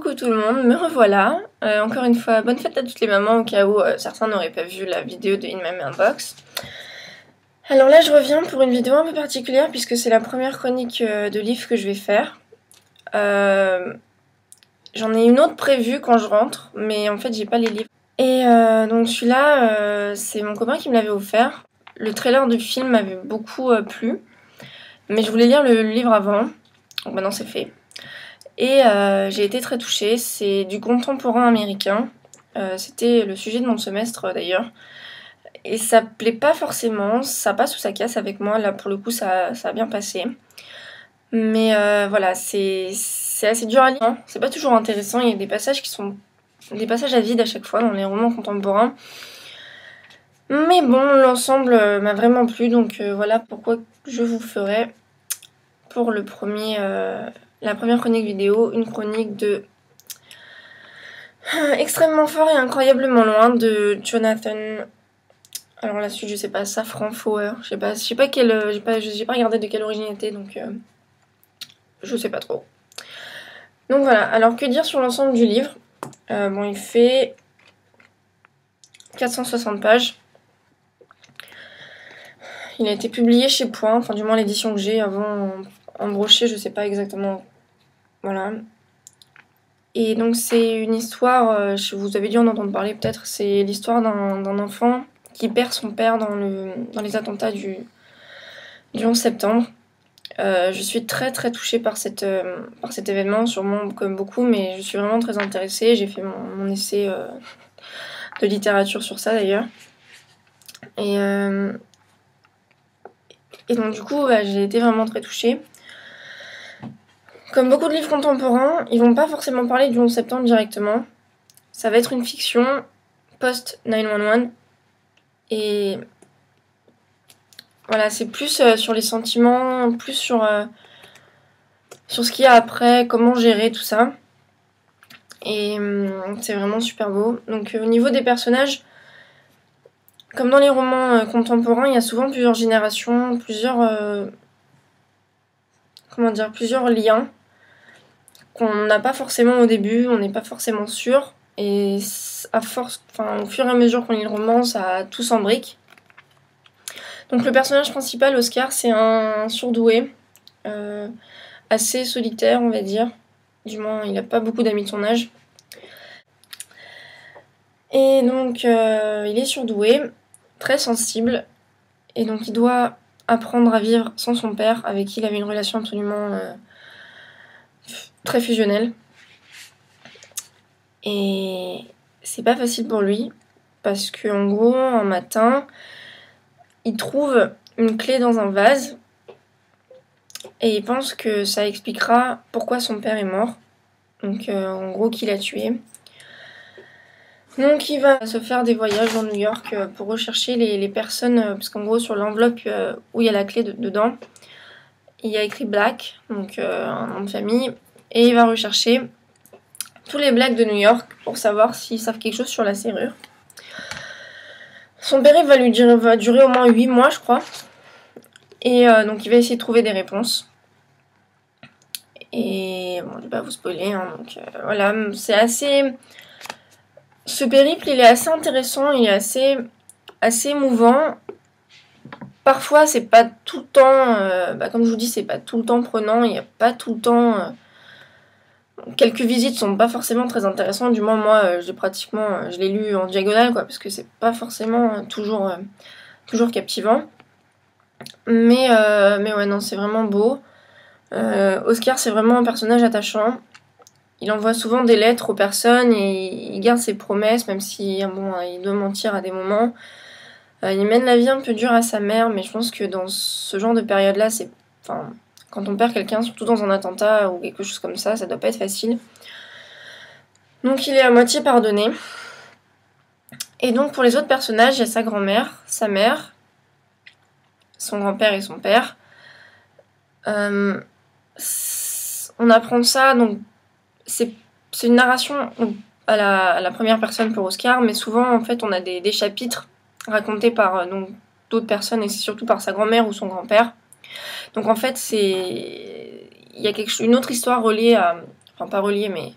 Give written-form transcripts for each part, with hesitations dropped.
Coucou tout le monde, me revoilà. Encore une fois, bonne fête à toutes les mamans au cas où certains n'auraient pas vu la vidéo de In My Mailbox. Alors là je reviens pour une vidéo un peu particulière puisque c'est la première chronique de livre que je vais faire. J'en ai une autre prévue quand je rentre, mais en fait j'ai pas les livres. Et donc celui-là, c'est mon copain qui me l'avait offert. Le trailer du film m'avait beaucoup plu, mais je voulais lire le livre avant, donc maintenant c'est fait. Et j'ai été très touchée, c'est du contemporain américain, c'était le sujet de mon semestre d'ailleurs, et ça plaît pas forcément, ça passe ou ça casse avec moi, là pour le coup ça a bien passé. Mais voilà, c'est assez dur à lire, c'est pas toujours intéressant, il y a des passages qui sont des passages à vide à chaque fois dans les romans contemporains. Mais bon, l'ensemble m'a vraiment plu, donc voilà pourquoi je vous ferai pour la première chronique vidéo, une chronique de Extrêmement fort et incroyablement loin de Jonathan. Alors la suite je sais pas, Safran Foer, je sais pas quelle, j'ai pas regardé de quelle origine il était, donc je sais pas trop. Donc voilà, alors que dire sur l'ensemble du livre? Bon, il fait 460 pages. Il a été publié chez Point, enfin du moins l'édition que j'ai, avant en brochet, je sais pas exactement. Voilà. Et donc c'est une histoire, vous avez dû en entendre parler peut-être, c'est l'histoire d'un enfant qui perd son père dans les attentats du 11 septembre. Je suis très très touchée par cet événement, sûrement comme beaucoup, mais je suis vraiment très intéressée. J'ai fait mon essai de littérature sur ça d'ailleurs. Et donc du coup, j'ai été vraiment très touchée. Comme beaucoup de livres contemporains, ils vont pas forcément parler du 11 septembre directement. Ça va être une fiction post-911. Et voilà, c'est plus sur les sentiments, plus sur ce qu'il y a après, comment gérer tout ça. Et c'est vraiment super beau. Donc au niveau des personnages, comme dans les romans contemporains, il y a souvent plusieurs générations, plusieurs liens qu'on n'a pas forcément au début, on n'est pas forcément sûr. Et au fur et à mesure qu'on lit le roman, tout s'embrique. Donc le personnage principal, Oscar, c'est un surdoué, assez solitaire on va dire. Du moins, il n'a pas beaucoup d'amis de son âge. Et donc, il est surdoué, très sensible, et donc il doit apprendre à vivre sans son père, avec qui il avait une relation absolument très fusionnelle. Et c'est pas facile pour lui, parce qu'en gros, un matin, il trouve une clé dans un vase, et il pense que ça expliquera pourquoi son père est mort. Donc, en gros, qui l'a tué. Donc il va se faire des voyages dans New York pour rechercher les personnes, parce qu'en gros sur l'enveloppe où il y a la clé dedans, il y a écrit Black, donc un nom de famille, et il va rechercher tous les Blacks de New York pour savoir s'ils savent quelque chose sur la serrure. Son périple va durer au moins 8 mois je crois, et donc il va essayer de trouver des réponses. Et bon, je vais pas vous spoiler, hein, donc voilà, c'est assez... Ce périple, il est assez intéressant, il est assez émouvant. Parfois, c'est pas tout le temps, comme je vous dis, c'est pas tout le temps prenant, il n'y a pas tout le temps... quelques visites sont pas forcément très intéressantes, du moins moi, je l'ai lu en diagonale, quoi, parce que c'est pas forcément toujours captivant. Mais ouais, non, c'est vraiment beau. Oscar, c'est vraiment un personnage attachant. Il envoie souvent des lettres aux personnes et il garde ses promesses, même si il doit mentir à des moments. Il mène la vie un peu dure à sa mère, mais je pense que dans ce genre de période-là, quand on perd quelqu'un, surtout dans un attentat ou quelque chose comme ça doit pas être facile. Donc il est à moitié pardonné. Et donc pour les autres personnages, il y a sa grand-mère, sa mère, son grand-père et son père. On apprend ça, donc c'est une narration à la première personne pour Oscar, mais souvent en fait on a des chapitres racontés par d'autres personnes, et c'est surtout par sa grand-mère ou son grand-père. Donc en fait il y a une autre histoire reliée à... Enfin pas reliée, mais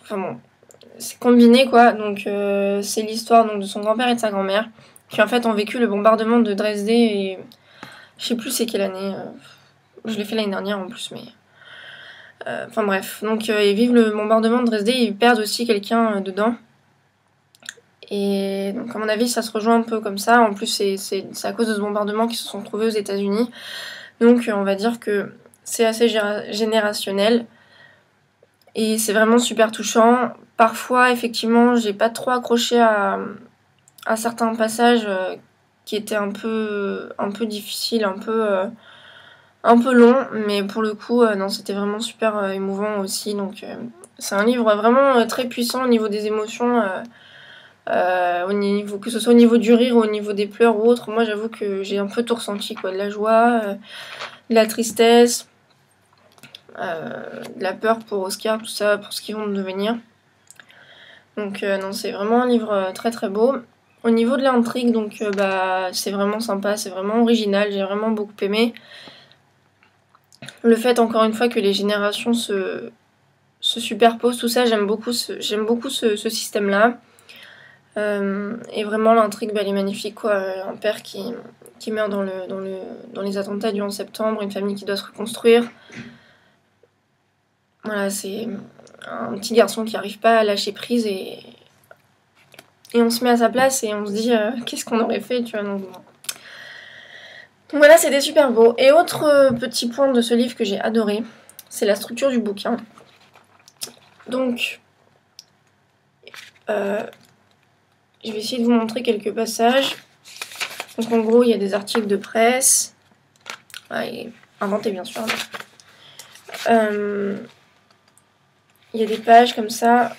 Enfin bon, c'est combiné quoi. Donc c'est l'histoire donc, de son grand-père et de sa grand-mère qui en fait ont vécu le bombardement de Dresde et je sais plus c'est quelle année. Je l'ai fait l'année dernière en plus, mais enfin bref. Donc ils vivent le bombardement de Dresde, ils perdent aussi quelqu'un dedans. Et donc à mon avis ça se rejoint un peu comme ça. En plus c'est à cause de ce bombardement qu'ils se sont trouvés aux États-Unis. Donc on va dire que c'est assez générationnel. Et c'est vraiment super touchant. Parfois, effectivement, j'ai pas trop accroché à certains passages qui étaient un peu difficiles, un peu longs. Mais pour le coup, non, c'était vraiment super émouvant aussi. Donc, c'est un livre vraiment très puissant au niveau des émotions. Au niveau, que ce soit au niveau du rire ou au niveau des pleurs ou autre. Moi, j'avoue que j'ai un peu tout ressenti, quoi. De la joie, de la tristesse. De la peur pour Oscar, tout ça, pour ce qu'ils vont devenir. Donc non, c'est vraiment un livre très très beau. Au niveau de l'intrigue, donc bah c'est vraiment sympa, c'est vraiment original, j'ai vraiment beaucoup aimé. Le fait encore une fois que les générations se superposent, tout ça, j'aime beaucoup ce système-là. Et vraiment l'intrigue, bah, elle est magnifique quoi. Un père qui meurt dans les attentats du 11 septembre, une famille qui doit se reconstruire. Voilà, c'est un petit garçon qui n'arrive pas à lâcher prise et on se met à sa place et on se dit qu'est-ce qu'on aurait fait, tu vois. Donc voilà, c'était super beau. Et autre petit point de ce livre que j'ai adoré, c'est la structure du bouquin. Donc, je vais essayer de vous montrer quelques passages. Donc en gros, il y a des articles de presse, et inventés bien sûr. Il y a des pages comme ça.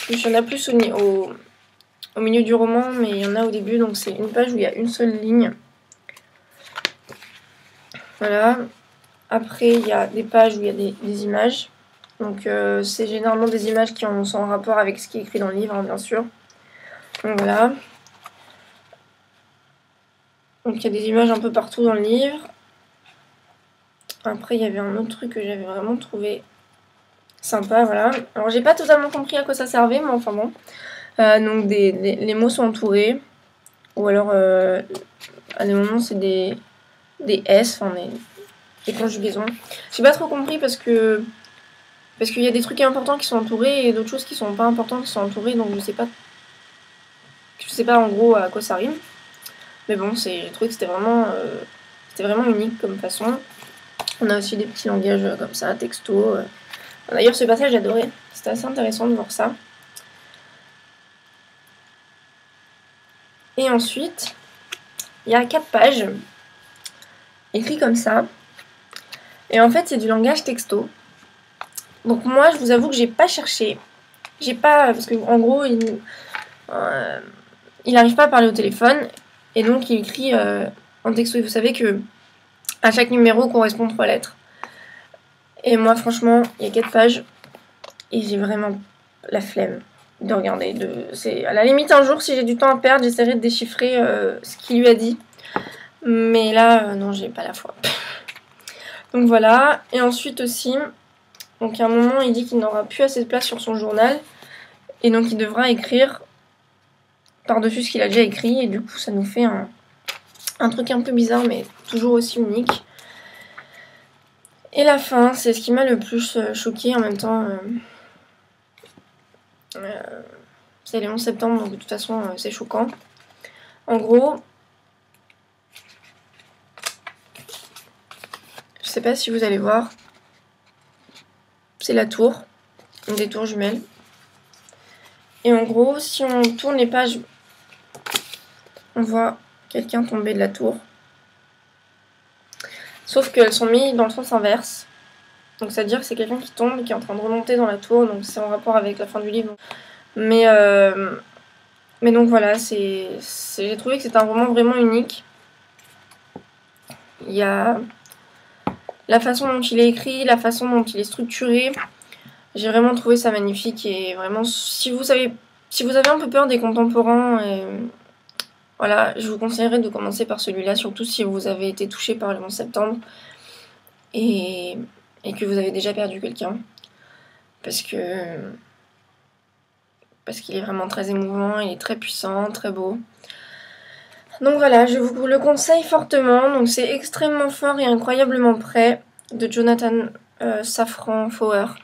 Il y en a plus au milieu du roman, mais il y en a au début. Donc c'est une page où il y a une seule ligne. Voilà. Après, il y a des pages où il y a des images. Donc c'est généralement des images qui sont en rapport avec ce qui est écrit dans le livre, hein, bien sûr. Donc voilà. Donc il y a des images un peu partout dans le livre. Après, il y avait un autre truc que j'avais vraiment trouvé sympa, voilà. Alors j'ai pas totalement compris à quoi ça servait, mais enfin bon. Donc les mots sont entourés. Ou alors, à des moments, c'est des S, enfin des conjugaisons. J'ai pas trop compris parce qu'il y a des trucs importants qui sont entourés et d'autres choses qui sont pas importantes qui sont entourées, donc je sais pas en gros à quoi ça rime. Mais bon, j'ai trouvé que c'était vraiment unique comme façon. On a aussi des petits langages comme ça, texto. D'ailleurs, ce passage, j'adorais. C'était assez intéressant de voir ça. Et ensuite, il y a 4 pages écrites comme ça. Et en fait, c'est du langage texto. Donc moi, je vous avoue que j'ai pas cherché. Parce qu'en gros, il n'arrive pas à parler au téléphone. Et donc, il écrit en texto. Et vous savez que à chaque numéro correspond 3 lettres. Et moi, franchement, il y a 4 pages. Et j'ai vraiment la flemme de regarder. C'est à la limite, un jour, si j'ai du temps à perdre, j'essaierai de déchiffrer ce qu'il lui a dit. Mais là, non, j'ai pas la foi. Donc voilà. Et ensuite aussi, donc à un moment, il dit qu'il n'aura plus assez de place sur son journal. Et donc, il devra écrire par-dessus ce qu'il a déjà écrit. Et du coup, ça nous fait un truc un peu bizarre, mais toujours aussi unique. Et la fin, c'est ce qui m'a le plus choquée en même temps. C'est le 11 septembre, donc de toute façon, c'est choquant. En gros, je sais pas si vous allez voir, c'est la tour, une des tours jumelles. Et en gros, si on tourne les pages, on voit quelqu'un tomber de la tour. Sauf qu'elles sont mises dans le sens inverse. Donc ça veut dire que c'est quelqu'un qui tombe, qui est en train de remonter dans la tour, donc c'est en rapport avec la fin du livre. Mais donc voilà, j'ai trouvé que c'est un roman vraiment unique. Il y a la façon dont il est écrit, la façon dont il est structuré. J'ai vraiment trouvé ça magnifique et vraiment, si vous avez un peu peur des contemporains, voilà, je vous conseillerais de commencer par celui-là, surtout si vous avez été touché par le 11 septembre et que vous avez déjà perdu quelqu'un. Parce que parce qu'il est vraiment très émouvant, il est très puissant, très beau. Donc voilà, je vous le conseille fortement. Donc c'est extrêmement fort et incroyablement prêt de Jonathan Safran Foer.